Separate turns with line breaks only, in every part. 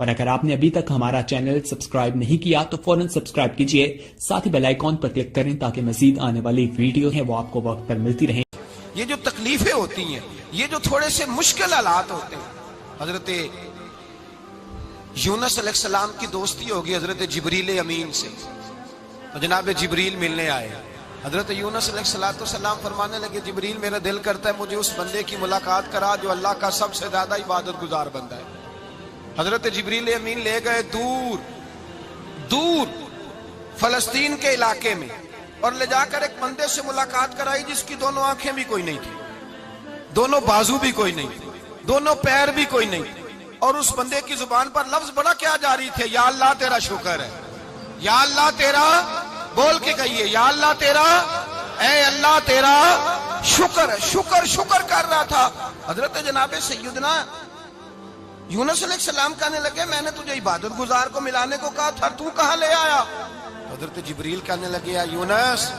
اور اگر آپ نے ابھی تک ہمارا چینل سبسکرائب نہیں کیا تو فوراً سبسکرائب کیجئے، ساتھ ہی بیل آئیکن پر کلک کریں تاکہ مزید آنے والی ویڈیو ہیں وہ آپ کو وقت پر ملتی رہیں۔
یہ جو تکلیفیں ہوتی ہیں، یہ جو تھوڑے سے مشکل حالات ہوتے ہیں، حضرت یونس علیہ السلام کی دوستی ہوگی حضرت جبریل امین سے، جناب جبریل ملنے آئے۔ حضرت یونس علیہ السلام فرمانے لگے جبریل میرا دل کرتا ہے مجھے اس بندے کی ملاقات کرا جو اللہ کا سب سے زیادہ عبادت گزار بندہ ہے۔ حضرت جبریل امین لے گئے دور دور فلسطین کے علاقے میں، اور لے جا کر ایک بندے سے ملاقات کرائی جس کی دونوں آنکھیں بھی کوئی نہیں تھی، دونوں بازو بھی کوئی نہیں تھی، دونوں پیر بھی کوئی نہیں تھی، اور اس بندے کی زبان پر لفظ بڑا کیا جاری تھے، یا اللہ تیرا شکر ہے، یا اللہ تیرا، بول کے کہیے یا اللہ تیرا، اے اللہ تیرا شکر ہے، شکر شکر کر رہا تھا۔ حضرت جناب سیدنا یونس علیہ السلام کہنے لگے میں نے تجھے عبادت گزار کو ملانے کو کہا تھا، تو کہاں لے آیا؟ حضرت جبریل کہنے لگے یا یونس،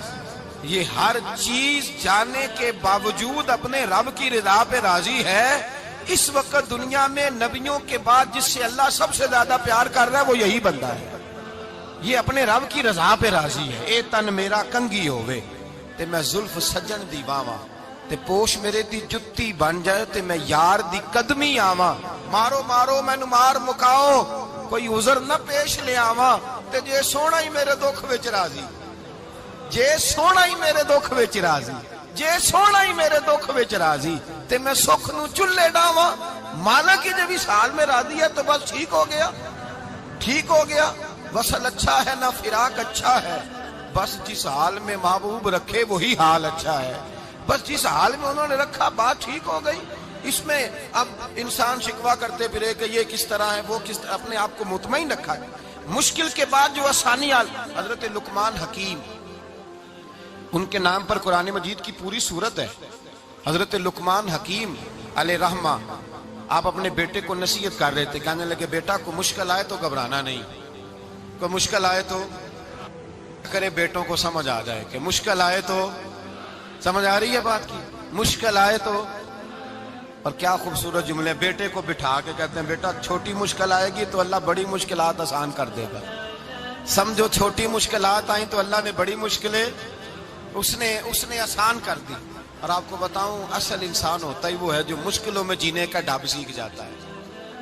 یہ ہر چیز جانے کے باوجود اپنے رب کی رضا پہ راضی ہے۔ اس وقت دنیا میں نبیوں کے بعد جس سے اللہ سب سے زیادہ پیار کر رہا ہے وہ یہی بندہ ہے، یہ اپنے رب کی رضا پہ راضی ہے۔ اے تن میرا کنگی ہوئے تے میں زلف سجن دی باواں، تے پوش میرے دی جتی بن جائے تے میں یار دی قدمی آواں، مارو مارو مینو مار مکاؤ کوئی عذر نہ پیش لے آواں، تے جے سونا ہی میرے دکھ وچ راضی، جے سونا ہی میرے دکھ وچ راضی، جے سونا ہی میرے دکھ وچ راضی، تے میں سکھ نو چلے ڈاواں، مالک جے بھی سال میں راضی ہے تو بس ٹھیک ہو گیا، ٹھیک ہو گیا۔ وصل اچھا ہے نہ فراق اچھا ہے، بس جس حال میں محبوب رکھے وہی حال اچھا ہے، بس جس حال میں انہوں نے رکھا بات ٹھیک ہو گئی۔ اس میں اب انسان شکوہ کرتے پھرے کہ یہ کس طرح ہے وہ کس طرح، اپنے آپ کو مطمئن رکھا ہے۔ مشکل کے بعد جو آسانی حضرت لقمان حکیم، ان کے نام پر قرآن مجید کی پوری سورت ہے۔ حضرت لقمان حکیم علیہ رحمہ آپ اپنے بیٹے کو نصیحت کر رہے تھے، کہنے لگے بیٹا کو مشکل آئے تو گھبرانا نہیں، کوئی مشکل آئے تو کرے بیٹوں کو سمجھ آ جائے کہ مشکل آئے تو، سمجھ آ رہی ہے بات کی، مشکل آئے تو۔ اور کیا خوبصورت جملے، بیٹے کو بٹھا کے کہتے ہیں بیٹا چھوٹی مشکل آئے گی تو اللہ بڑی مشکلات آسان کر دے گا، سمجھو چھوٹی مشکلات آئیں تو اللہ نے بڑی مشکلیں اس نے آسان کر دی۔ اور آپ کو بتاؤں اصل انسان ہوتا ہی وہ ہے جو مشکلوں میں جینے کا ڈھب سیکھ جاتا ہے،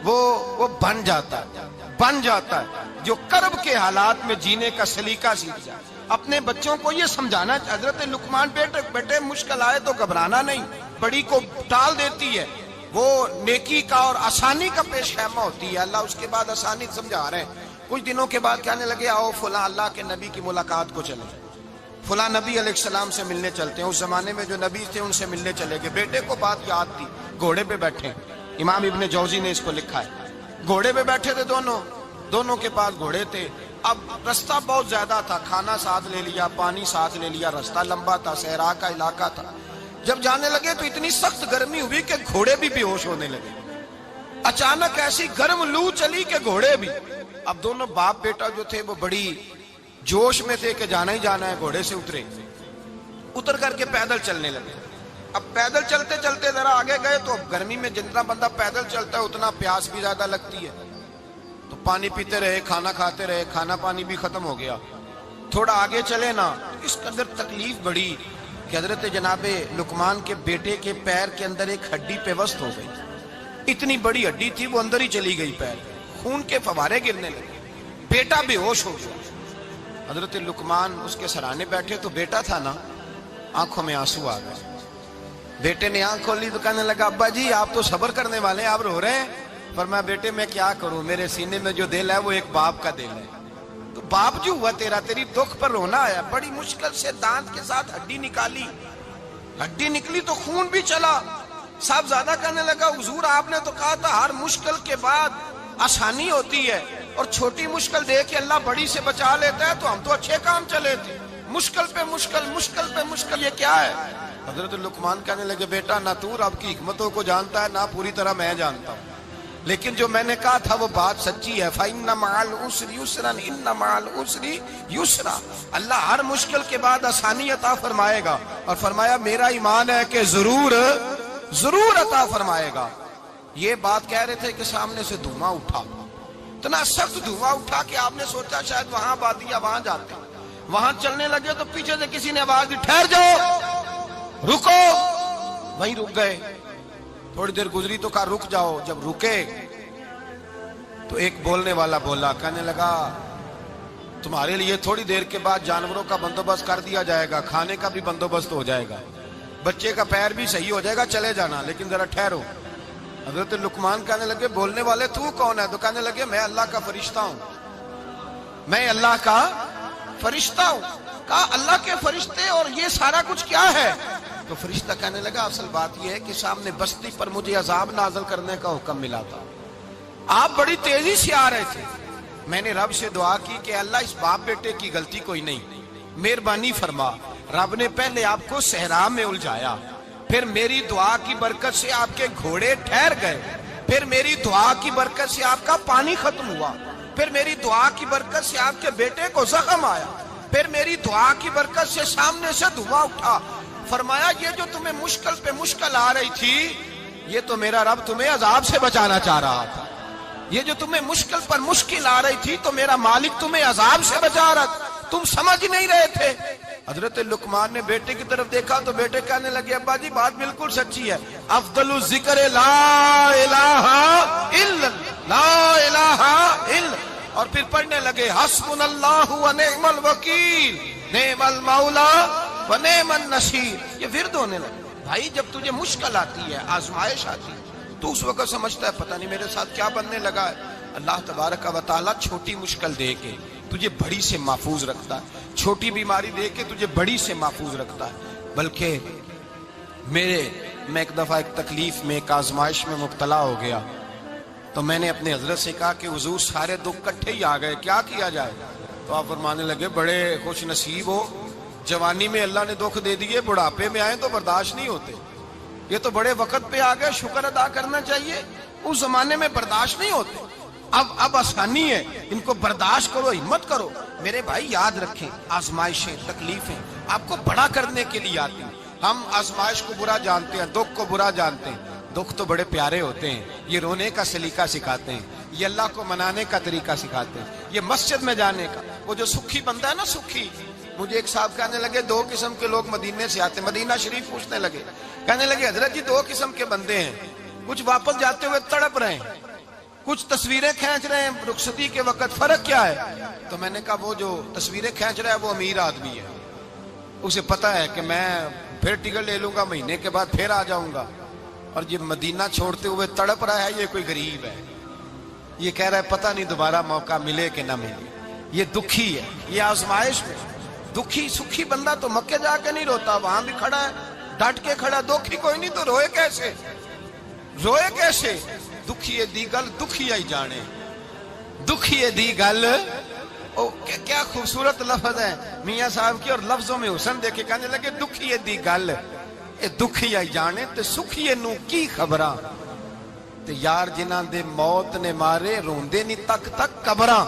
وہ بن جاتا ہے جو کرب کے حالات میں جینے کا سلیقہ سیکھ جائے۔ اپنے بچوں کو یہ سمجھانا، حضرت لقمان بیٹے مشکل آئے تو گھبرانا نہیں، بڑی کو ٹال دیتی ہے، وہ نیکی کا اور آسانی کا پیش خیمہ ہوتی ہے، اللہ اس کے بعد آسانی سمجھا رہے ہیں۔ کچھ دنوں کے بعد کہنے لگے آؤ فلاں اللہ کے نبی کی ملاقات کو چلے، فلاں نبی علیہ السلام سے ملنے چلتے ہیں۔ اس زمانے میں جو نبی تھے ان سے ملنے چلے گئے، بیٹے کو بات یاد تھی، گھوڑے پہ بیٹھے، امام ابن جوزی نے اس کو لکھا ہے، گھوڑے پہ بیٹھے تھے دونوں کے پاس گھوڑے تھے۔ اب رستہ بہت زیادہ تھا، کھانا ساتھ لے لیا، پانی ساتھ لے لیا، رستہ لمبا تھا، صحرا کا علاقہ تھا۔ جب جانے لگے تو اتنی سخت گرمی ہوئی کہ گھوڑے بھی بے ہوش ہونے لگے، اچانک ایسی گرم لو چلی کہ گھوڑے بھی۔ اب دونوں باپ بیٹا جو تھے وہ بڑی جوش میں تھے کہ جانا ہی جانا ہے، گھوڑے سے اتر کر کے پیدل چلنے لگے۔ اب پیدل چلتے چلتے ذرا آگے گئے تو گرمی میں جتنا بندہ پیدل چلتا ہے اتنا پیاس بھی زیادہ لگتی ہے، تو پانی پیتے رہے، کھانا کھاتے رہے، کھانا پانی بھی ختم ہو گیا۔ تھوڑا آگے چلے نا، اس قدر تکلیف بڑھی کہ حضرت جناب لقمان کے بیٹے کے پیر کے اندر ایک ہڈی پیوست ہو گئی، اتنی بڑی ہڈی تھی وہ اندر ہی چلی گئی، پیر خون کے فوارے گرنے لگے، بیٹا بے ہوش ہو گیا۔ حضرت لقمان اس کے سرانے بیٹھے تو بیٹا تھا نا، آنکھوں میں آنسو آ گئے۔ بیٹے نے آنکھ کھولی تو کہنے لگا ابا جی آپ تو صبر کرنے والے ہیں، آپ رو رہے ہیں؟ فرمایا بیٹے میں کیا کروں، میرے سینے میں جو دل ہے وہ ایک باپ کا دل ہے، تو باپ جو ہوا تیرا، تیری دکھ پر رونا آیا۔ بڑی مشکل سے دانت کے ساتھ ہڈی نکالی، ہڈی نکلی تو خون بھی چلا۔ صاحب زیادہ کہنے لگا حضور آپ نے تو کہا تھا ہر مشکل کے بعد آسانی ہوتی ہے، اور چھوٹی مشکل دے کے اللہ بڑی سے بچا لیتا ہے، تو ہم تو اچھے کام چلے تھے، مشکل پہ مشکل، مشکل پہ مشکل، یہ کیا ہے؟ حضرت لقمان کہنے لگے بیٹا نہ تو رب کی حکمتوں کو جانتا ہے نہ پوری طرح میں جانتا ہوں، لیکن جو میں نے کہا تھا وہ بات سچی ہے۔ فَإِنَّ مَعَ الْعُسْرِ يُسْرًا إِنَّ مَعَ الْعُسْرِ يُسْرًا، اللہ ہر مشکل کے بعد آسانی عطا فرمائے گا، اور فرمایا میرا ایمان ہے کہ ضرور عطا فرمائے گا۔ یہ بات کہہ رہے تھے کہ سامنے سے دھواں اٹھا، اتنا سخت دھواں اٹھا کہ آپ نے سوچا شاید وہاں آبادی وہاں جاتے ہیں. وہاں چلنے لگے تو پیچھے سے کسی نے آواز دی ٹھہر جاؤ رکو. وہیں رک گئے. تھوڑی دیر گزری تو کہا رک جاؤ. جب رکے تو ایک بولنے والا بولا, کہنے لگا تمہارے لیے تھوڑی دیر کے بعد جانوروں کا بندوبست کر دیا جائے گا, کھانے کا بھی بندوبست ہو جائے گا, بچے کا پیر بھی صحیح ہو جائے گا, چلے جانا لیکن ذرا ٹھہرو. حضرت لقمان کہنے لگے بولنے والے تو کون ہے؟ تو کہنے لگے میں اللہ کا فرشتہ ہوں, میں اللہ کا فرشتہ ہوں. کہا اللہ کے فرشتے اور یہ سارا کچھ کیا ہے؟ تو فرشتہ کہنے لگا اصل بات یہ ہے کہ سامنے بستی پر مجھے عذاب نازل کرنے کا حکم ملا تھا, آپ بڑی تیزی سے آ رہے تھے, میں نے رب سے دعا کی کہ اللہ اس باپ بیٹے کی غلطی کوئی نہیں, مہربانی فرما. رب نے پہلے آپ کو صحرا میں الجھایا, پھر میری دعا کی برکت سے آپ کے گھوڑے ٹھہر گئے, پھر میری دعا کی برکت سے آپ کا پانی ختم ہوا, پھر میری دعا کی برکت سے آپ کے بیٹے کو زخم آیا, پھر میری دعا کی برکت سے سامنے سے دھواں اٹھا. فرمایا یہ جو تمہیں مشکل پہ مشکل آ رہی تھی, یہ تو میرا رب تمہیں عذاب سے بچانا چاہ رہا تھا. یہ جو تمہیں مشکل پر مشکل آ رہی تھی تو میرا مالک تمہیں عذاب سے بچا رہا تھا, تم سمجھ نہیں رہے تھے. حضرت لقمان نے بیٹے کی طرف دیکھا تو بیٹے کہنے لگے ابا جی بات بالکل سچی ہے, افضل الذکر لا الہ الا لا الہ الا, اور پھر پڑھنے لگے حسبنا اللہ و نعم الوکیل نعم المولا و نعم النصیر. یہ ورد ہونے لگے. بھائی جب تجھے مشکل آتی ہے, آزمائش آتی ہے, تو اس وقت سمجھتا ہے پتہ نہیں میرے ساتھ کیا بننے لگا ہے. اللہ تبارک و تعالیٰ چھوٹی مشکل دے کے تجھے بڑی سے محفوظ رکھتا ہے, چھوٹی بیماری دے کے تجھے بڑی سے محفوظ رکھتا ہے. بلکہ میں ایک دفعہ ایک تکلیف میں ایک آزمائش میں مبتلا ہو گیا, تو میں نے اپنے حضرت سے کہا کہ حضور سارے دکھ کٹھے ہی آ گئے, کیا کیا جائے؟ تو آپ فرمانے لگے بڑے خوش نصیب ہو, جوانی میں اللہ نے دکھ دے دیے, بڑھاپے میں آئے تو برداشت نہیں ہوتے. یہ تو بڑے وقت پہ آ گئے, شکر ادا کرنا چاہیے. اس زمانے میں برداشت نہیں ہوتے, اب آسانی ہے, ان کو برداشت کرو, ہمت کرو. میرے بھائی یاد رکھیں, آزمائشیں تکلیفیں آپ کو بڑا کرنے کے لیے آتی ہیں. ہم آزمائش کو برا جانتے ہیں, دکھ کو برا جانتے ہیں. دکھ تو بڑے پیارے ہوتے ہیں, یہ رونے کا سلیقہ سکھاتے ہیں, یہ اللہ کو منانے کا طریقہ سکھاتے ہیں, یہ مسجد میں جانے کا. وہ جو سکھی بندہ ہے نا, سکھی, مجھے ایک صاحب کہنے لگے دو قسم کے لوگ مدینے سے آتے, مدینہ شریف پوچھنے لگے, کہنے لگے حضرت جی دو قسم کے بندے ہیں, کچھ واپس جاتے ہوئے تڑپ رہے ہیں, کچھ تصویریں کھینچ رہے ہیں رخصتی کے وقت, فرق کیا ہے؟ تو میں نے کہا وہ جو تصویریں کھینچ رہا ہے وہ امیر آدمی ہے, اسے پتا ہے کہ میں پھر ٹکٹ لے لوں گا, مہینے کے بعد پھر آ جاؤں گا. اور یہ مدینہ چھوڑتے ہوئے تڑپ رہا ہے, یہ کوئی غریب ہے, یہ کہہ رہا ہے پتہ نہیں دوبارہ موقع ملے کہ نہ ملے. یہ دکھی ہے, یہ آزمائش میں دکھی. سکھی بندہ تو مکے جا کے نہیں روتا, وہاں بھی کھڑا ہے, ڈٹ کے کھڑا. دکھی کوئی نہیں تو روئے کیسے, روئے کیسے؟ دکھیے دی گل دکھیا ہی جانے, دکھیے دی گل. کیا خوبصورت لفظ ہے میاں صاحب کی, اور لفظوں میں حسن دیکھے. کہنے لگے دکھیے دی گل اے دکھیا ہی جانے, تے سکھیے نو کی خبراں, تے یار جنہاں دے موت نے مارے روندے نہیں تک تک قبراں.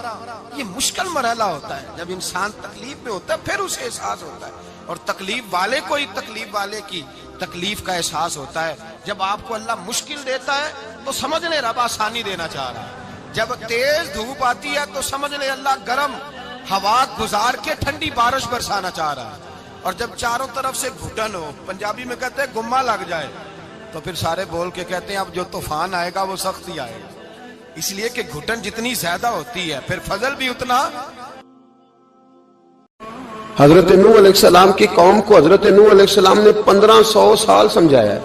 یہ مشکل مرحلہ ہوتا ہے, جب انسان تکلیف میں ہوتا ہے پھر اسے احساس ہوتا ہے. اور تکلیف والے کو ہی تکلیف والے کی تکلیف کا احساس ہوتا ہے. جب آپ کو اللہ مشکل دیتا ہے تو سمجھ لیں رب آسانی دینا چاہ رہا ہے. جب تیز دھوپ آتی ہے تو سمجھ لیں اللہ گرم ہوا گزار کے ٹھنڈی بارش برسانا چاہ رہا ہے. اور جب چاروں طرف سے گھٹن ہو, پنجابی میں کہتے ہیں گما لگ جائے, تو پھر سارے بول کے کہتے ہیں اب جو طوفان آئے گا وہ سخت ہی آئے گا. اس لیے کہ گھٹن جتنی زیادہ ہوتی ہے پھر فضل بھی اتنا.
حضرت نوح علیہ السلام کی قوم کو حضرت نوح علیہ السلام نے 1500 سال سمجھایا ہے.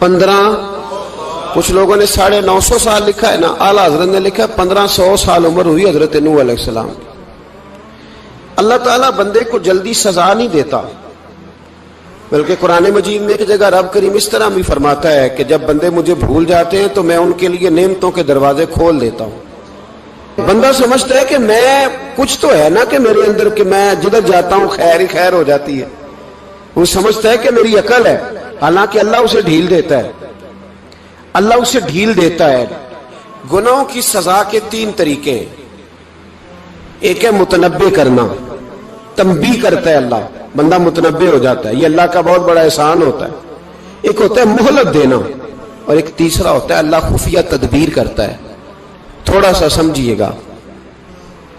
15, کچھ لوگوں نے 950 سال لکھا ہے نا, اعلیٰ حضرت نے لکھا 1500 سال عمر ہوئی حضرت نوح علیہ السلام. اللہ تعالیٰ بندے کو جلدی سزا نہیں دیتا, بلکہ قرآن مجید میں ایک جگہ رب کریم اس طرح بھی فرماتا ہے کہ جب بندے مجھے بھول جاتے ہیں تو میں ان کے لیے نعمتوں کے دروازے کھول دیتا ہوں. بندہ سمجھتا ہے کہ میں کچھ تو ہے نا کہ میرے اندر, کہ میں جدھر جاتا ہوں خیر ہی خیر ہو جاتی ہے. وہ سمجھتا ہے کہ میری عقل ہے, حالانکہ اللہ اسے ڈھیل دیتا ہے. اللہ اسے ڈھیل دیتا ہے. گناہوں کی سزا کے 3 طریقے. ایک ہے متنبع کرنا, تنبیہ کرتا ہے اللہ, بندہ متنبع ہو جاتا ہے, یہ اللہ کا بہت بڑا احسان ہوتا ہے. ایک ہوتا ہے مہلت دینا, اور ایک تیسرا ہوتا ہے اللہ خفیہ تدبیر کرتا ہے. تھوڑا سا سمجھیے گا,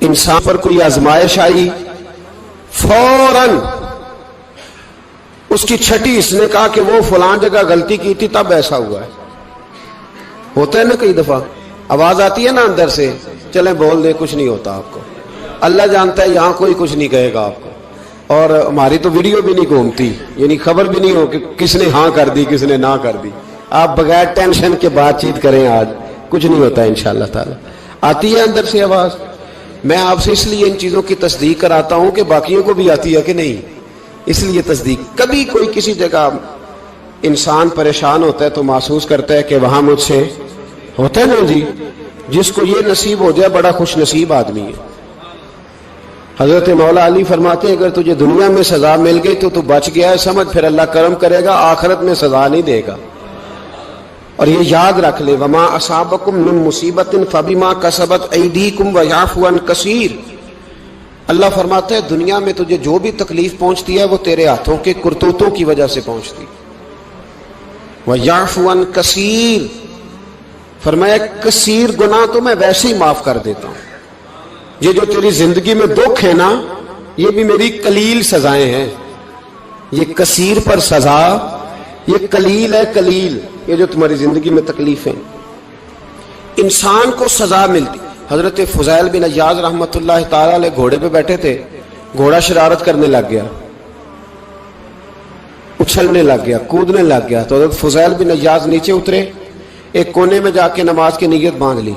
انسان پر کوئی آزمائش آئی, فوراً اس کی چھٹی اس نے کہا کہ وہ فلان جگہ غلطی کی تھی تب ایسا ہوا ہے. ہوتا ہے نا کئی دفعہ, آواز آتی ہے نا اندر سے, چلیں بول دیں کچھ نہیں ہوتا آپ کو. اللہ جانتا ہے یہاں کوئی کچھ نہیں کہے گا آپ کو, اور ہماری تو ویڈیو بھی نہیں گھومتی, یعنی خبر بھی نہیں ہو کہ کس نے ہاں کر دی کس نے نہ کر دی. آپ بغیر ٹینشن کے بات چیت کریں, آج کچھ نہیں ہوتا ہے انشاءاللہ تعالی. آتی ہے اندر سے آواز. میں آپ سے اس لیے ان چیزوں کی تصدیق کراتا ہوں کہ باقیوں کو بھی آتی ہے کہ نہیں, اس لیے تصدیق. کبھی کوئی کسی جگہ انسان پریشان ہوتا ہے تو محسوس کرتا ہے کہ وہاں مجھ سے ہوتا ہے نا جی, جس کو یہ نصیب ہو جائے بڑا خوش نصیب آدمی ہے. حضرت مولا علی فرماتے ہیں اگر تجھے دنیا میں سزا مل گئی تو بچ گیا ہے, سمجھ پھر اللہ کرم کرے گا, آخرت میں سزا نہیں دے گا. اور یہ یاد رکھ لے, وما اصابکم من مصیبت فبما کسبت ایدیکم ویعفو عن کثیر. اللہ فرماتا ہے دنیا میں تجھے جو بھی تکلیف پہنچتی ہے وہ تیرے ہاتھوں کے کرتوتوں کی وجہ سے پہنچتی. ویعفو عن کثیر, فرمایا کثیر گناہ تو میں ویسے ہی معاف کر دیتا ہوں. یہ جو تیری زندگی میں دکھ ہے نا, یہ بھی میری قلیل سزائیں ہیں. یہ کثیر پر سزا, یہ قلیل ہے قلیل, یہ جو تمہاری زندگی میں تکلیفیں. انسان کو سزا ملتی. حضرت فضیل بن عیاض رحمۃ اللہ تعالی علیہ گھوڑے پہ بیٹھے تھے, گھوڑا شرارت کرنے لگ گیا, اچھلنے لگ گیا, کودنے لگ گیا. تو حضرت فضیل بن عیاض نیچے اترے, ایک کونے میں جا کے نماز کی نیت باندھ لی,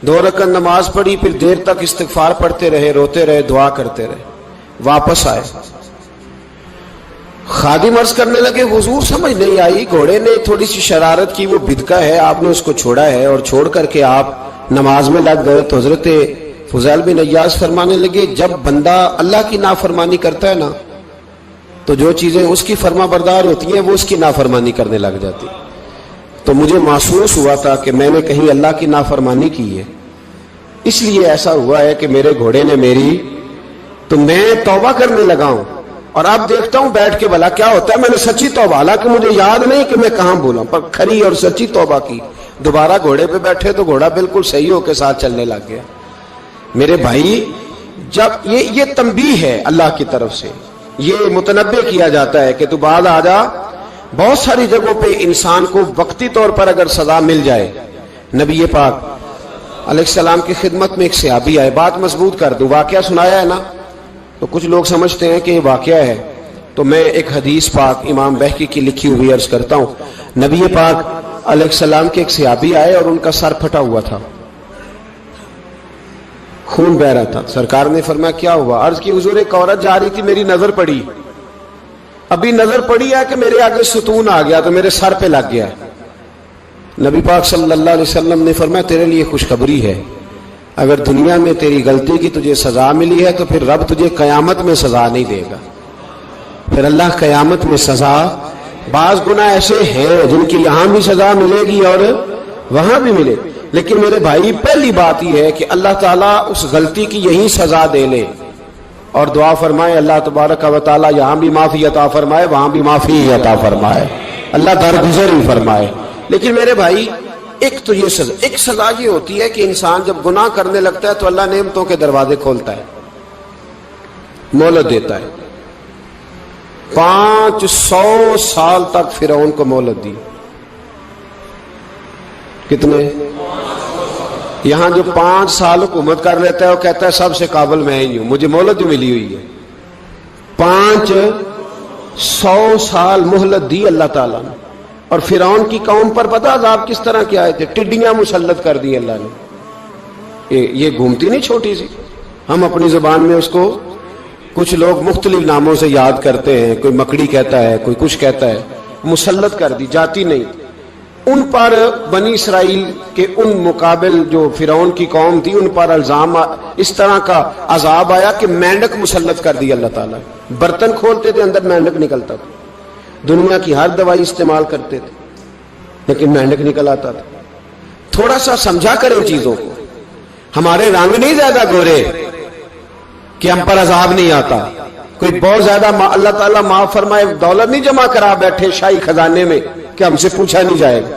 2 رکعت نماز پڑھی, پھر دیر تک استغفار پڑھتے رہے, روتے رہے, دعا کرتے رہے. واپس آئے, خادم عرض کرنے لگے حضور سمجھ نہیں آئی, گھوڑے نے تھوڑی سی شرارت کی, وہ بدکا ہے, آپ نے اس کو چھوڑا ہے اور چھوڑ کر کے آپ نماز میں لگ گئے. تو حضرت فضیل بن عیاض فرمانے لگے جب بندہ اللہ کی نافرمانی کرتا ہے نا تو جو چیزیں اس کی فرما بردار ہوتی ہیں وہ اس کی نافرمانی کرنے لگ جاتی. تو مجھے محسوس ہوا تھا کہ میں نے کہیں اللہ کی نافرمانی کی ہے, اس لیے ایسا ہوا ہے کہ میرے گھوڑے نے میری, تو میں توبہ کرنے لگا ہوں. اور اب دیکھتا ہوں بیٹھ کے بھلا کیا ہوتا ہے. میں نے سچی توبہ, حالانکہ مجھے یاد نہیں کہ میں کہاں بولا, پر کھری اور سچی توبہ کی. دوبارہ گھوڑے پہ بیٹھے تو گھوڑا بالکل صحیح ہو کے ساتھ چلنے لگ گیا. میرے بھائی, جب یہ تنبیہ ہے اللہ کی طرف سے, یہ متنبہ کیا جاتا ہے کہ تو بعد آ جا. بہت ساری جگہوں پہ انسان کو وقتی طور پر اگر سزا مل جائے, نبی پاک علیہ السلام کی خدمت میں ایک صحابی آئے, بات مضبوط کر دوں, واقعہ سنایا ہے نا, تو کچھ لوگ سمجھتے ہیں کہ یہ واقعہ ہے, تو میں ایک حدیث پاک امام بہقی کی لکھی ہوئی عرض کرتا ہوں. نبی پاک علیہ السلام کے ایک صحابی آئے اور ان کا سر پھٹا ہوا تھا, خون بہ رہا تھا. سرکار نے فرمایا کیا ہوا؟ عرض کی حضور ایک عورت جا رہی تھی, میری نظر پڑی, ابھی نظر پڑی ہے کہ میرے آگے ستون آ گیا تو میرے سر پہ لگ گیا. نبی پاک صلی اللہ علیہ وسلم نے فرمایا تیرے لیے خوشخبری ہے, اگر دنیا میں تیری غلطی کی تجھے سزا ملی ہے تو پھر رب تجھے قیامت میں سزا نہیں دے گا. پھر اللہ قیامت میں سزا, بعض گناہ ایسے ہیں جن کی یہاں بھی سزا ملے گی اور وہاں بھی ملے, لیکن میرے بھائی پہلی بات یہ ہے کہ اللہ تعالیٰ اس غلطی کی یہی سزا دے لے, اور دعا فرمائے اللہ تبارک و تعالیٰ یہاں بھی معافی عطا فرمائے, وہاں بھی معافی عطا فرمائے, اللہ درگزر ہی فرمائے. لیکن میرے بھائی ایک تو یہ سزا, ایک سزا یہ ہوتی ہے کہ انسان جب گناہ کرنے لگتا ہے تو اللہ نعمتوں کے دروازے کھولتا ہے, مہلت دیتا ہے. 500 سال تک فرعون کو مہلت دی. کتنے؟ یہاں جو 5 سال حکومت کر لیتا ہے وہ کہتا ہے سب سے قابل میں ہی ہوں, مجھے مہلت بھی ملی ہوئی ہے. 500 سال مہلت دی اللہ تعالیٰ نے. اور فرعون کی قوم پر پتہ عذاب کس طرح کے آئے تھے؟ ٹڈیاں مسلط کر دی اللہ نے. یہ گھومتی نہیں چھوٹی سی, ہم اپنی زبان میں اس کو کچھ لوگ مختلف ناموں سے یاد کرتے ہیں, کوئی مکڑی کہتا ہے, کوئی کچھ کہتا ہے. مسلط کر دی, جاتی نہیں. ان پر بنی اسرائیل کے ان مقابل جو فرعون کی قوم تھی ان پر الزام اس طرح کا عذاب آیا کہ مینڈک مسلط کر دی اللہ تعالیٰ. برتن کھولتے تھے اندر مینڈک نکلتا تھا, دنیا کی ہر دوائی استعمال کرتے تھے لیکن مینڈک نکل آتا تھا. تھوڑا سا سمجھا کریں چیزوں کو. ہمارے رنگ نہیں زیادہ گورے کہ ہم پر عذاب نہیں آتا. کوئی بہت زیادہ اللہ تعالیٰ معاف فرمائے دولت نہیں جمع کرا بیٹھے شاہی خزانے میں کہ ہم سے پوچھا نہیں جائے گا.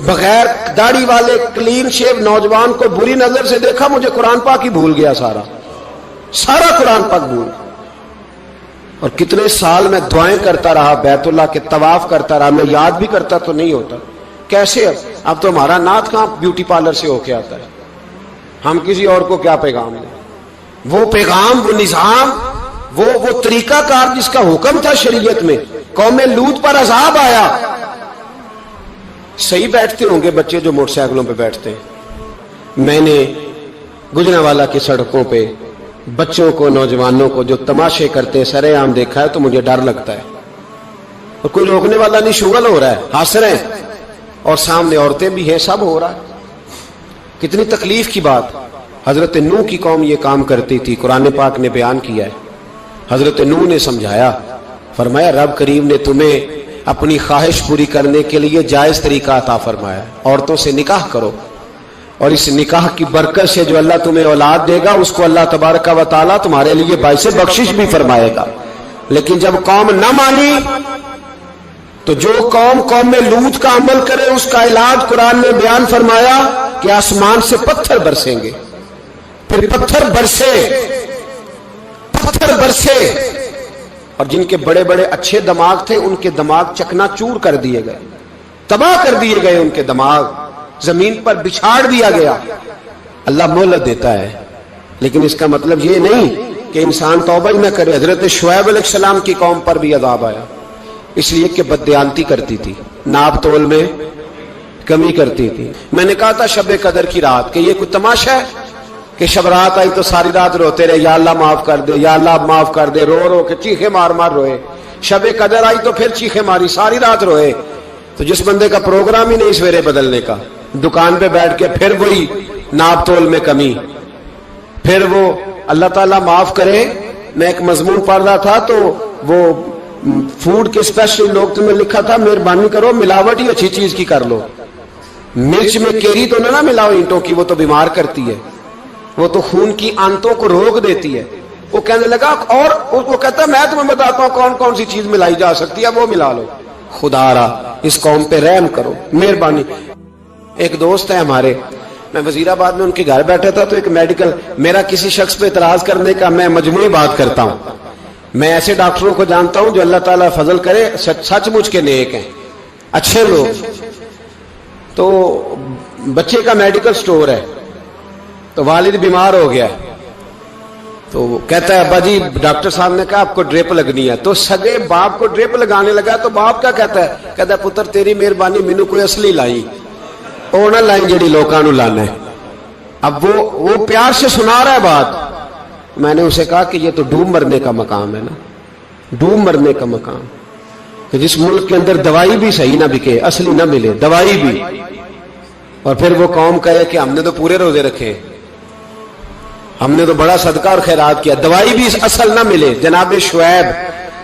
بغیر داڑھی والے کلین شیو نوجوان کو بری نظر سے دیکھا، مجھے قرآن پاک ہی بھول گیا، سارا قرآن پاک بھول. اور کتنے سال میں دعائیں کرتا رہا، بیت اللہ کے طواف کرتا رہا، میں یاد بھی کرتا تو نہیں ہوتا. کیسے اب تو ہمارا نعت کہاں بیوٹی پارلر سے ہو کے آتا ہے، ہم کسی اور کو کیا پیغام دیں. وہ پیغام، وہ نظام، وہ طریقہ کار جس کا حکم تھا شریعت میں. قوم لوط پر عذاب آیا. صحیح بیٹھتے ہوں گے بچے جو موٹر سائیکلوں پہ بیٹھتے ہیں. میں نے گجرانوالہ کی سڑکوں پہ بچوں کو، نوجوانوں کو جو تماشے کرتے سرے عام دیکھا ہے تو مجھے ڈر لگتا ہے. اور کوئی روکنے والا نہیں، شغل ہو رہا ہے، ہنس رہے ہیں، اور سامنے عورتیں بھی ہیں، سب ہو رہا ہے. کتنی تکلیف کی بات. حضرت نوح کی قوم یہ کام کرتی تھی، قرآن پاک نے بیان کیا ہے. حضرت نوح نے سمجھایا، فرمایا رب کریم نے تمہیں اپنی خواہش پوری کرنے کے لیے جائز طریقہ عطا فرمایا، عورتوں سے نکاح کرو، اور اس نکاح کی برکت سے جو اللہ تمہیں اولاد دے گا اس کو اللہ تبارک و تعالیٰ تمہارے لیے باعث بخشش بھی فرمائے گا. لیکن جب قوم نہ مانی تو جو قوم میں لوط کا عمل کرے اس کا علاج قرآن نے بیان فرمایا کہ آسمان سے پتھر برسیں گے. پھر پتھر برسے اور جن کے بڑے بڑے اچھے دماغ تھے ان کے دماغ چکنا چور کر دیے گئے، تباہ کر دیے گئے، ان کے دماغ زمین پر بچھاڑ دیا گیا. اللہ مہلت دیتا ہے، لیکن اس کا مطلب یہ نہیں کہ انسان توبہ ہی نہ کرے. حضرت شعیب علیہ السلام کی قوم پر بھی عذاب آیا، اس لیے کہ بددیانتی کرتی تھی، ناپ تول میں کمی کرتی تھی. میں نے کہا تھا شب قدر کی رات کہ یہ کوئی تماشا ہے کہ شب رات آئی تو ساری رات روتے رہے، یا اللہ معاف کر دے، یا اللہ معاف کر دے، رو رو کے چیخے مار مار روئے. شب قدر آئی تو پھر چیخے ماری، ساری رات روئے. تو جس بندے کا پروگرام ہی نہیں سویرے بدلنے کا، دکان پہ بیٹھ کے پھر وہی ناپ تول میں کمی، پھر وہ اللہ تعالیٰ معاف کرے. میں ایک مضمون پڑھ رہا تھا تو وہ فوڈ کے اسپیشل لوگ میں لکھا تھا مہربانی کرو ملاوٹ ہی اچھی چیز کی کر لو، مرچ میں کیری تو نہ ملاؤ اینٹوں کی، وہ تو بیمار کرتی ہے، وہ تو خون کی آنتوں کو روک دیتی ہے. وہ کہنے لگا، اور وہ کہتا ہے میں تمہیں بتاتا ہوں کون کون سی چیز ملائی جا سکتی ہے، وہ ملا لو. خدا را اس قوم پہ رحم کرو، مہربانی. ایک دوست ہے ہمارے، میں وزیر آباد میں ان کے گھر بیٹھا تھا تو ایک میڈیکل، میرا کسی شخص پہ اعتراض کرنے کا میں مجموعی بات کرتا ہوں. میں ایسے ڈاکٹروں کو جانتا ہوں جو اللہ تعالیٰ فضل کرے سچ مچ کے نیک ہیں، اچھے لوگ. تو بچے کا میڈیکل سٹور ہے، تو والد بیمار ہو گیا، تو وہ کہتا ہے ابا جی ڈاکٹر صاحب نے کہا آپ کو ڈرپ لگنی ہے. تو سگے باپ کو ڈرپ لگانے لگا تو باپ کیا کہتا ہے پتر تیری مہربانی مینو کوئی اصلی لائی، وہ نہ لائیں جڑی لوکاں نو لانا ہے. اب وہ پیار سے سنا رہا ہے بات. میں نے اسے کہا کہ یہ تو ڈوب مرنے کا مقام ہے نا، ڈوب مرنے کا مقام، کہ جس ملک کے اندر دوائی بھی صحیح نہ بکے، اصلی نہ ملے دوائی بھی، اور پھر وہ قوم کہے کہ ہم نے تو پورے روزے رکھے، ہم نے تو بڑا صدقہ اور خیرات کیا، دوائی بھی اصل نہ ملے. جناب شعیب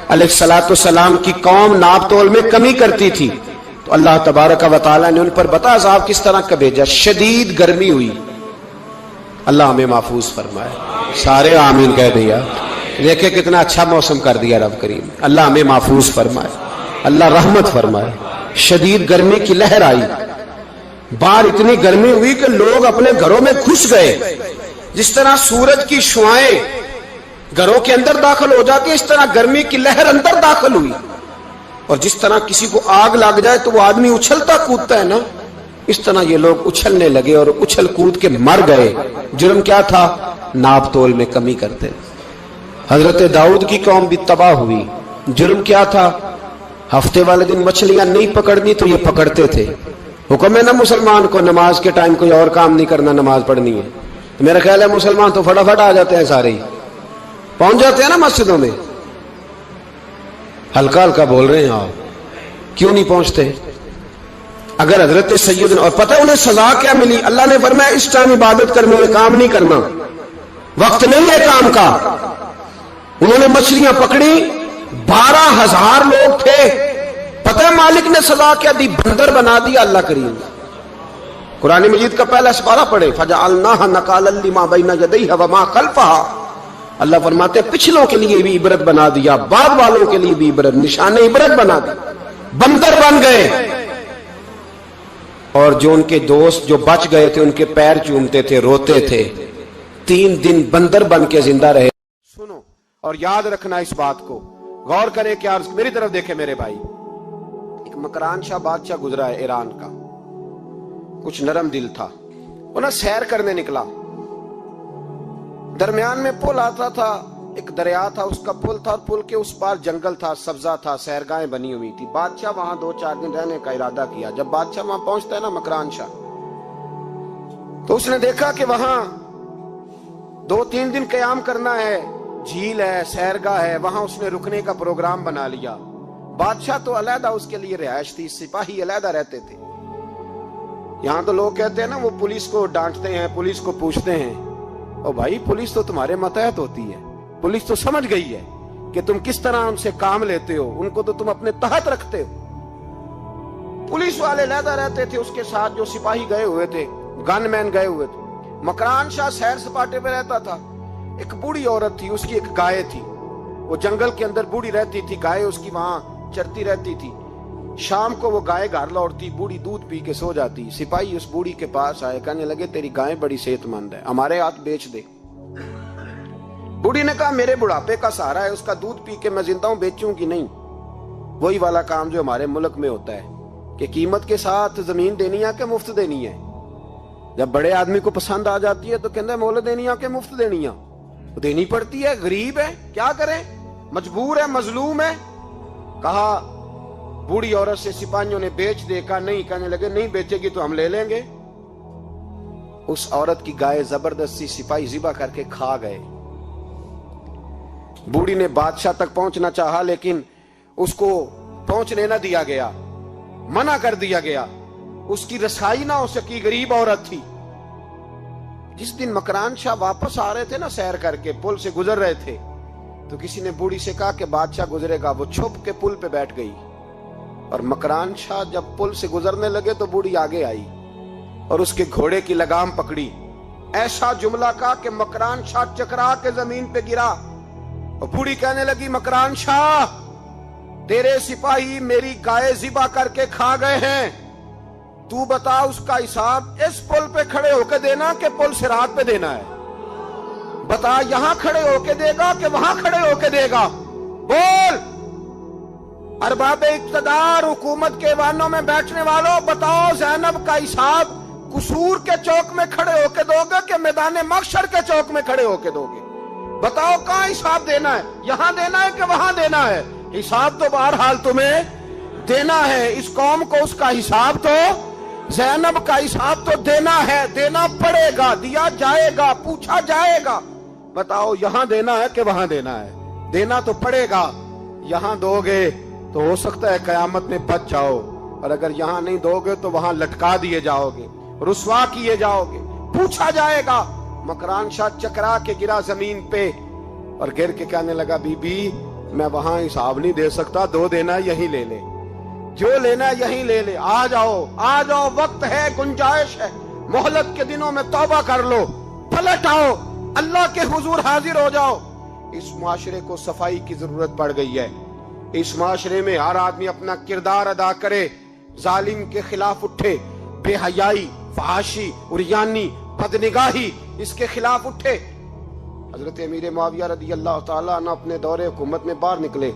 علیہ السلام کی قوم ناپ تول میں کمی کرتی تھی تو اللہ تبارک و تعالیٰ نے ان پر بتا عذاب کس طرح کا بھیجا. شدید گرمی ہوئی، اللہ ہمیں محفوظ فرمائے. سارے آمین کہہ دیا. دیکھیں کتنا اچھا موسم کر دیا رب کریم. اللہ ہمیں محفوظ فرمائے، اللہ رحمت فرمائے. شدید گرمی کی لہر آئی، باہر اتنی گرمی ہوئی کہ لوگ اپنے گھروں میں گھس گئے. جس طرح سورج کی شعائیں گھروں کے اندر داخل ہو جاتی ہے، اس طرح گرمی کی لہر اندر داخل ہوئی. اور جس طرح کسی کو آگ لگ جائے تو وہ آدمی اچھلتا کودتا ہے نا، اس طرح یہ لوگ اچھلنے لگے اور اچھل کود کے مر گئے. جرم کیا تھا؟ ناپ تول میں کمی کرتے. حضرت داؤد کی قوم بھی تباہ ہوئی. جرم کیا تھا؟ ہفتے والے دن مچھلیاں نہیں پکڑنی تو یہ پکڑتے تھے. حکم ہے نا مسلمان کو نماز کے ٹائم کوئی اور کام نہیں کرنا، نماز پڑھنی ہے. تو میرا خیال ہے مسلمان تو فٹافٹ آ جاتے ہیں، سارے ہی پہنچ جاتے ہیں نا مسجدوں میں. ہلکا ہلکا بول رہے ہیں آپ، کیوں نہیں پہنچتے؟ اگر حضرت سیدنا، اور پتہ انہیں سزا کیا ملی؟ اللہ نے فرمایا اس ٹائم عبادت کرنے میں کام نہیں کرنا، وقت نہیں ہے کام کا. انہوں نے مچھلیاں پکڑی، 12,000 لوگ تھے. پتہ ہے مالک نے سزا کیا دی؟ بندر بنا دیا اللہ کریم. قرآن مجید کا پہلا سپارہ پڑھے، فَجَعَلْنَاهَا نَكَالًا لِمَا بَيْنَ يَدَيْهَا وَمَا خَلْفَهَا. اللہ فرماتے ہیں پچھلوں کے لیے بھی عبرت بنا دیا، بعد والوں کے لیے بھی عبرت، نشان عبرت بنا دیا. بندر بن گئے. اور جو ان کے دوست جو بچ گئے تھے ان کے پیر چومتے تھے، روتے تھے، 3 دن بندر بن کے زندہ رہے۔ سنو اور یاد رکھنا اس بات کو، غور کرے کہ میری طرف دیکھے میرے بھائی، ایک مکران شاہ بادشاہ گزرا ہے ایران کا، کچھ نرم دل تھا، وہ نا سیر کرنے نکلا، درمیان میں پل آتا تھا، ایک دریا تھا، اس کا پل تھا، اور پل کے اس پار جنگل تھا، سبزہ تھا، سیرگاہیں بنی ہوئی تھی۔ بادشاہ وہاں 2-4 دن رہنے کا ارادہ کیا۔ جب بادشاہ وہاں پہنچتا ہے نا مکران شاہ، تو اس نے دیکھا کہ وہاں 2-3 دن قیام کرنا ہے، جھیل ہے، سیرگاہ ہے، وہاں اس نے رکنے کا پروگرام بنا لیا۔ بادشاہ تو علیحدہ اس کے لیے رہائش تھی، سپاہی علیحدہ رہتے تھے۔ یہاں تو لوگ کہتے ہیں نا وہ پولیس کو ڈانٹتے ہیں، پولیس کو پوچھتے ہیں، او بھائی پولیس تو تمہارے ماتحت ہوتی ہے، پولیس تو سمجھ گئی ہے کہ تم کس طرح ان سے کام لیتے ہو، ان کو تو تم اپنے تحت رکھتے ہو۔ پولیس والے علیحدہ رہتے تھے، اس کے ساتھ جو سپاہی گئے ہوئے تھے، گن مین گئے ہوئے تھے۔ مکران شاہ سیر سپاٹے پہ رہتا تھا۔ ایک بوڑھی عورت تھی، اس کی ایک گائے تھی، وہ جنگل کے اندر بوڑھی رہتی تھی، گائے اس کی وہاں چرتی رہتی تھی۔ شام کو وہ گائے گھر لوٹتی، بوڑھی دودھ پی کے سو جاتی۔ سپاہی اس بوڑھی کے پاس آئے، کہنے لگے تیری گائے بڑی صحت مند ہے، ہمارے ہاتھ بیچ دے۔ بوڑھی نے کہا میرے بڑھاپے کا سہارا ہے، اس کا دودھ پی کے میں زندہ ہوں، بیچوں گی نہیں۔ وہی والا کام جو ہمارے ملک میں ہوتا ہے کہ قیمت کے ساتھ زمین دینی ہے کہ مفت دینی ہے۔ جب بڑے آدمی کو پسند آ جاتی ہے تو کہتے ہیں مول دینی ہے کہ مفت دینی ہے، دینی پڑتی ہے، غریب ہے، کیا کریں، مجبور ہے، مظلوم ہے۔ کہا بوڑھی عورت سے سپاہیوں نے بیچ دے، کہا نہیں، کہنے لگے نہیں بیچے گی تو ہم لے لیں گے۔ اس عورت کی گائے زبردستی سپاہی ذبح کر کے کھا گئے۔ بوڑھی نے بادشاہ تک پہنچنا چاہا لیکن اس کو پہنچنے نہ دیا گیا، منع کر دیا گیا، اس کی رسائی نہ ہو سکی، غریب عورت تھی۔ جس دن مکران شاہ واپس آ رہے تھے نا، سیر کر کے پل سے گزر رہے تھے، تو کسی نے بوڑھی سے کہا کہ بادشاہ گزرے گا۔ وہ چھپ کے پل پہ بیٹھ گئی، اور مکران شاہ جب پل سے گزرنے لگے تو بوڑھی آگے آئی اور اس کے گھوڑے کی لگام پکڑی، ایسا جملہ کہا کہ مکران شاہ چکرا کے زمین پہ گرا۔ اور بوڑھی کہنے لگی مکران شاہ تیرے سپاہی میری گائے ذبح کر کے کھا گئے ہیں، تو بتا اس کا حساب اس پل پہ کھڑے ہو کے دینا کہ پل صراط پہ دینا ہے؟ بتا یہاں کھڑے ہو کے دے گا کہ وہاں کھڑے ہو کے دے گا؟ بول۔ ارباب اقتدار، حکومت کے ایوانوں میں بیٹھنے والوں، بتاؤ زینب کا حساب قصور کے چوک میں کھڑے ہو کے دو گے کہ میدان محشر کے چوک میں کھڑے ہو کے دو گے؟ بتاؤ کہاں حساب دینا ہے، یہاں دینا ہے کہ وہاں دینا ہے؟ حساب تو بہرحال تمہیں دینا ہے، اس قوم کو اس کا حساب تو، زینب کا حساب تو دینا ہے، دینا پڑے گا، دیا جائے گا، پوچھا جائے گا۔ بتاؤ یہاں دینا ہے کہ وہاں دینا ہے؟ دینا تو پڑے گا، یہاں دو گے تو ہو سکتا ہے قیامت میں بچ جاؤ، اور اگر یہاں نہیں دو گے تو وہاں لٹکا دیے جاؤ گے، رسوا کیے جاؤ گے، پوچھا جائے گا۔ مکران شاہ چکرا کے گرا زمین پہ اور گر کے کہنے لگا بی بی میں وہاں حساب نہیں دے سکتا، دو دینا یہیں لے لے، جو لینا یہیں لے لے، آ جاؤ آ جاؤ، وقت ہے، گنجائش ہے، مہلت کے دنوں میں توبہ کر لو، پلٹ آؤ، اللہ کے حضور حاضر ہو جاؤ۔ اس معاشرے کو صفائی کی ضرورت پڑ گئی ہے، اس معاشرے میں ہر آدمی اپنا کردار ادا کرے، ظالم کے خلاف اٹھے، بے حیائی، فحاشی، عریانی، بدنگاہی، اس کے خلاف اٹھے۔ حضرت امیر معاویہ رضی اللہ تعالیٰ عنہ اپنے دور حکومت میں باہر نکلے،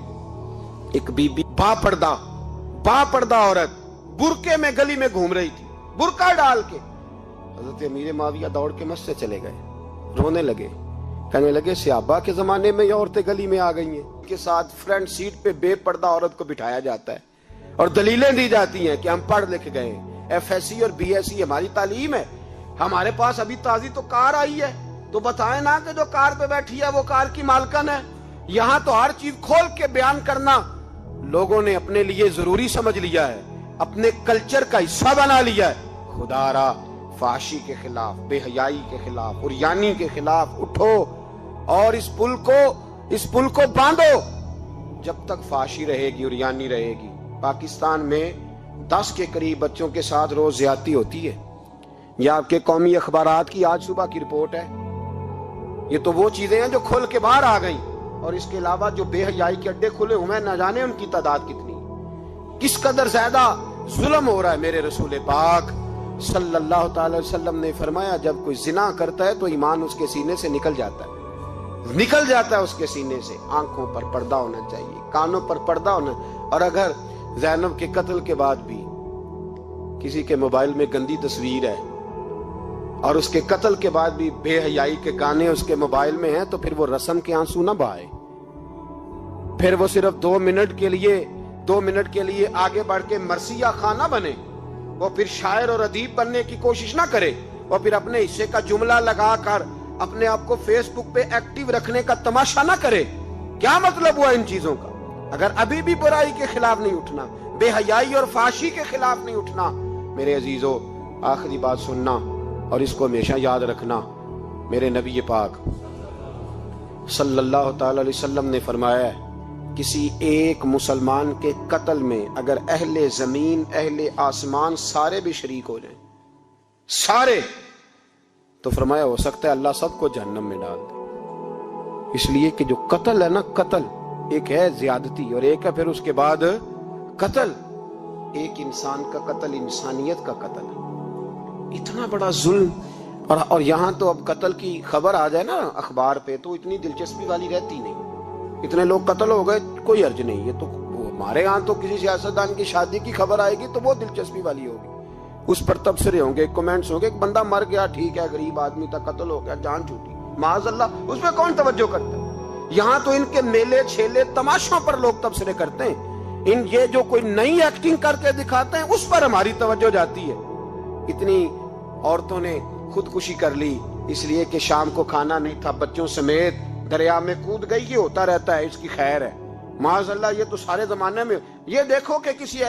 ایک بی بی با پردہ عورت برقعے میں گلی میں گھوم رہی تھی، برقع ڈال کے۔ حضرت امیر معاویہ دوڑ کے مسجد سے چلے گئے، رونے لگے، کہنے لگے صحابہ کے زمانے میں یہ عورتیں گلی میں آ گئی ہیں۔ کے ساتھ فرنٹ سیٹ پہ بے پردہ عورت کو بٹھایا جاتا ہے اور دلیلیں دی جاتی ہیں کہ ہم پڑھ لکھ گئے ہیں، ایف ایس سی اور بی ایس سی ہماری تعلیم ہے، ہمارے پاس ابھی تازی تو کار آئی ہے، تو بتائیں نا کہ جو کار پہ بیٹھی ہے وہ کار کی مالکن ہے۔ یہاں تو ہر چیز کھول کے بیان کرنا لوگوں نے اپنے لیے ضروری سمجھ لیا ہے، اپنے کلچر کا حصہ بنا لیا ہے۔ خدا را فحاشی کے خلاف، بے حیائی کے خلاف، عریانی کے خلاف اٹھو اور اس پل کو باندھو۔ جب تک فحاشی رہے گی، عریانی رہے گی، پاکستان میں 10 کے قریب بچوں کے ساتھ روز زیادتی ہوتی ہے۔ یہ آپ کے قومی اخبارات کی آج صبح کی رپورٹ ہے۔ یہ تو وہ چیزیں ہیں جو کھل کے باہر آ گئیں، اور اس کے علاوہ جو بے حیائی کے اڈے کھلے ہوئے نہ جانے ان کی تعداد کتنی، کس قدر زیادہ ظلم ہو رہا ہے۔ میرے رسول پاک صلی اللہ تعالی وسلم نے فرمایا جب کوئی زنا کرتا ہے تو ایمان اس کے سینے سے نکل جاتا ہے اس کے سینے سے. آنکھوں پر پردہ ہونا چاہیے, کانوں پر پردہ ہونا. اور اگر زینب کے قتل کے بعد بھی کسی کے موبائل میں گندی تصویر ہے اور اس کے قتل کے بعد بھی بے حیائی کے گانے اس کے موبائل میں ہیں تو پھر وہ رسم کے آنسو نہ بہائے, پھر وہ صرف 2 منٹ کے لیے آگے بڑھ کے مرثیہ خانہ بنے, وہ پھر شاعر اور ادیب بننے کی کوشش نہ کرے, وہ پھر اپنے حصے کا جملہ لگا کر اپنے آپ کو فیس بک پہ ایکٹیو رکھنے کا تماشا نہ کرے. کیا مطلب ہوا ان چیزوں کا؟ اگر ابھی بھی برائی کے خلاف نہیں اٹھنا, بے حیائی اور فحاشی کے خلاف نہیں اٹھنا, میرے عزیزو آخری بات سننا اور اس کو ہمیشہ یاد رکھنا. میرے نبی پاک صلی اللہ تعالی علیہ وسلم نے فرمایا ہے کسی ایک مسلمان کے قتل میں اگر اہل زمین اہل آسمان سارے بھی شریک ہو جائیں, سارے, تو فرمایا ہو سکتا ہے اللہ سب کو جہنم میں ڈال دے. اس لیے کہ جو قتل ہے نا, قتل ایک ہے زیادتی اور ایک ہے پھر اس کے بعد قتل. ایک انسان کا قتل انسانیت کا قتل ہے, اتنا بڑا ظلم. اور یہاں تو اب قتل کی خبر آ جائے نا اخبار پہ تو اتنی دلچسپی والی رہتی نہیں. اتنے لوگ قتل ہو گئے, کوئی عرض نہیں. یہ تو ہمارے ہاں تو کسی سیاستدان کی شادی کی خبر آئے گی تو وہ دلچسپی والی ہوگی, اس پر تبصرے ہوں گے, کمنٹس ہوں گے, ایک بندہ مر گیا ٹھیک ہے, غریب آدمی تھا, قتل ہو گیا, جان چھوٹی, معاذ اللہ, اس پہ کون توجہ کرتا ہے؟ یہاں تو ان کے میلے چھیلے تماشوں پر لوگ تبصرے کرتے ہیں. یہ جو کوئی نئی ایکٹنگ کر کے دکھاتے ہیں اس پر ہماری توجہ جاتی ہے. اتنی عورتوں نے خودکشی کر لی اس لیے کہ شام کو کھانا نہیں تھا, بچوں سمیت دریا میں کود گئی. یہ ہوتا رہتا ہے, اس کی خیر ہے. معاذ اللہ, یہ تو سارے زمانے میں. یہ دیکھو کہ کسی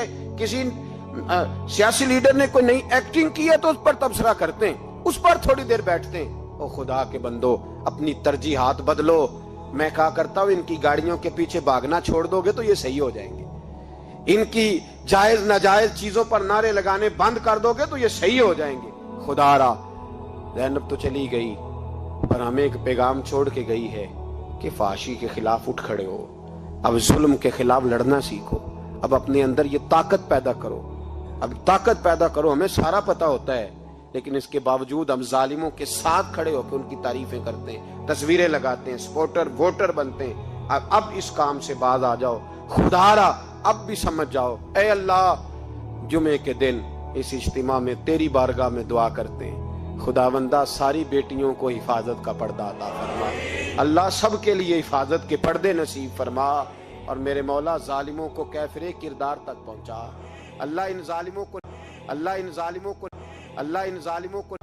سیاسی لیڈر نے کوئی نئی ایکٹنگ کی ہے تو اس پر تبصرہ کرتے ہیں, اس پر تھوڑی دیر بیٹھتے ہیں. او خدا کے بندو, اپنی ترجیحات بدلو. میں کہا کرتا ہوں ان کی گاڑیوں کے پیچھے بھاگنا چھوڑ دو گے تو یہ صحیح ہو جائیں گے. ان کی جائز ناجائز چیزوں پر نعرے لگانے بند کر دو گے تو یہ صحیح ہو جائیں گے. خدا را, زینب تو چلی گئی پر ہمیں ایک پیغام چھوڑ کے گئی ہے کہ فحاشی کے خلاف اٹھ کھڑے ہو, اب ظلم کے خلاف لڑنا سیکھو, اب اپنے اندر یہ طاقت پیدا کرو, اب طاقت پیدا کرو. ہمیں سارا پتا ہوتا ہے لیکن اس کے باوجود ہم ظالموں کے ساتھ کھڑے ہو کے ان کی تعریفیں کرتے ہیں, تصویریں لگاتے ہیں, سپورٹر ووٹر بنتے ہیں. اب اس کام سے باز آ جاؤ. خدا را اب بھی سمجھ جاؤ. اے اللہ, جمعے کے دن اس اجتماع میں تیری بارگاہ میں دعا کرتے ہیں, خداوندہ ساری بیٹیوں کو حفاظت کا پردہ عطا فرما. اللہ سب کے لیے حفاظت کے پردے نصیب فرما. اور میرے مولا ظالموں کو کیفر کردار تک پہنچا. اللہ ان ظالموں کو